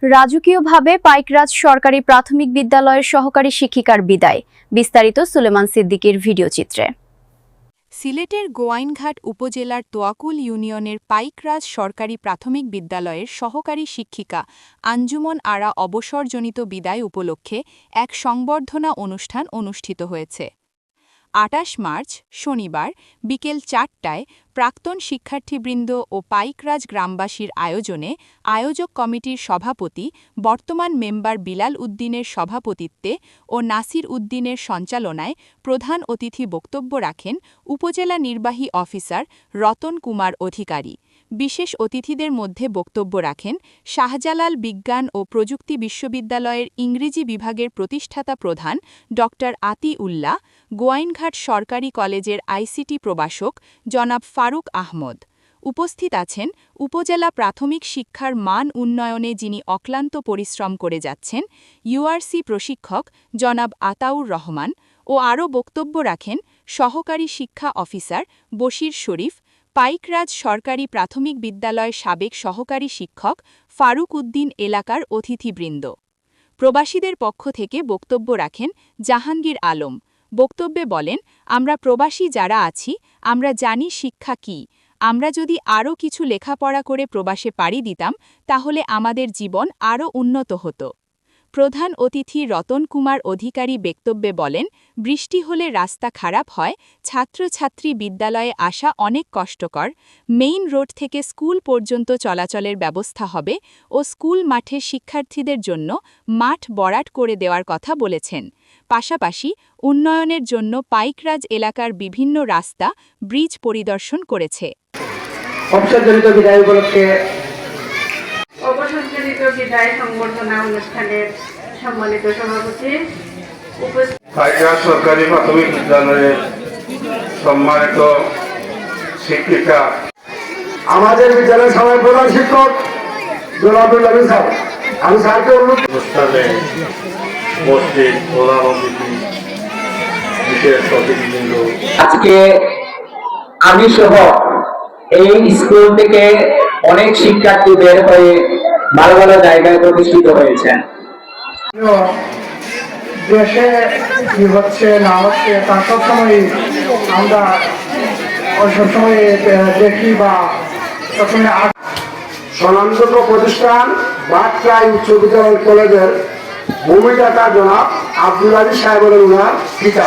রাজকীয়ভাবে পাইকরাজ সরকারি প্রাথমিক বিদ্যালয়ের সহকারী শিক্ষিকার বিদায়। বিস্তারিত সুলেমান সিদ্দিকীর ভিডিওচিত্রে। সিলেটের গোয়াইনঘাট উপজেলার তোয়াকুল ইউনিয়নের পাইকরাজ সরকারি প্রাথমিক বিদ্যালয়ের সহকারী শিক্ষিকা আঞ্জুমন আরা অবসরজনিত বিদায় উপলক্ষে এক সংবর্ধনা অনুষ্ঠান অনুষ্ঠিত হয়েছে। ২৮ মার্চ শনিবার বিকেল ৪টায় প্রাক্তন শিক্ষার্থীবৃন্দ ও পাইকরাজ গ্রামবাসীর আয়োজনে আয়োজক কমিটির সভাপতি বর্তমান মেম্বার বিলাল উদ্দিনের সভাপতিত্বে ও নাসির উদ্দিনের সঞ্চালনায় প্রধান অতিথি বক্তব্য রাখেন উপজেলা নির্বাহী অফিসার রতন কুমার অধিকারী। বিশেষ অতিথিদের মধ্যে বক্তব্য রাখেন শাহজালাল বিজ্ঞান ও প্রযুক্তি বিশ্ববিদ্যালয়ের ইংরেজি বিভাগের প্রতিষ্ঠাতা প্রধান ড আতি উল্লাহ, গোয়াইনঘাট সরকারি কলেজের আইসিটি প্রভাষক জনাব ফারুক আহমদ। উপস্থিত আছেন উপজেলা প্রাথমিক শিক্ষার মান উন্নয়নে যিনি অক্লান্ত পরিশ্রম করে যাচ্ছেন ইউআরসি প্রশিক্ষক জনাব আতাউর রহমান ও আরও বক্তব্য রাখেন সহকারী শিক্ষা অফিসার বশির শরীফ, পাইকরাজ সরকারি প্রাথমিক বিদ্যালয় সাবেক সহকারী শিক্ষক ফারুক উদ্দিন এলাকার অতিথিবৃন্দ। প্রবাসীদের পক্ষ থেকে বক্তব্য রাখেন জাহাঙ্গীর আলম। বক্তব্যে বলেন, আমরা প্রবাসী যারা আছি আমরা জানি শিক্ষা কী। আমরা যদি আরও কিছু লেখাপড়া করে প্রবাসে পাড়ি দিতাম তাহলে আমাদের জীবন আরও উন্নত হতো। প্রধান অতিথি রতন কুমার অধিকারী বক্তব্যে বলেন, বৃষ্টি হলে রাস্তা খারাপ হয়, ছাত্রছাত্রী বিদ্যালয়ে আসা অনেক কষ্টকর। মেইন রোড থেকে স্কুল পর্যন্ত চলাচলের ব্যবস্থা হবে ও স্কুল মাঠে শিক্ষার্থীদের জন্য মাঠ বরাট করে দেওয়ার কথা বলেছেন। পাশাপাশি উন্নয়নের জন্য পাইকরাজ এলাকার বিভিন্ন রাস্তা, ব্রিজ পরিদর্শন করেছে। অবসরজনিত বিদায় উপলক্ষে অবসরজনিত বিদায় সংবর্ধনা অনুষ্ঠানের সম্মানিত সভাপতি পাইকরাজ সরকারি প্রাথমিক বিদ্যালয়ের সম্মানিত শিক্ষিকা, আমাদের বিদ্যালয়ের সবাই প্রধান শিক্ষক জনাবুল আমিন স্যার, আমি স্যারকে অনুরোধ অনুষ্ঠানে উপস্থিত প্রধান অতিথি, বিশেষ অতিথিবৃন্দ, আজকে আমি সহ এই স্কুল থেকে অনেক শিক্ষার্থী বের হয়ে ভালো ভালো জায়গায় প্রতিষ্ঠিত হয়েছেন। দেশে কি হচ্ছে না হচ্ছে তা সবসময় আমরা সবসময় দেখি বা সবসময় স্বনামযোগ্য প্রতিষ্ঠান বাটরাই উচ্চ বিদ্যালয় কলেজের ভূমিদাতা জনাব আব্দুল আজিজ সাহেবের উনার পিতা।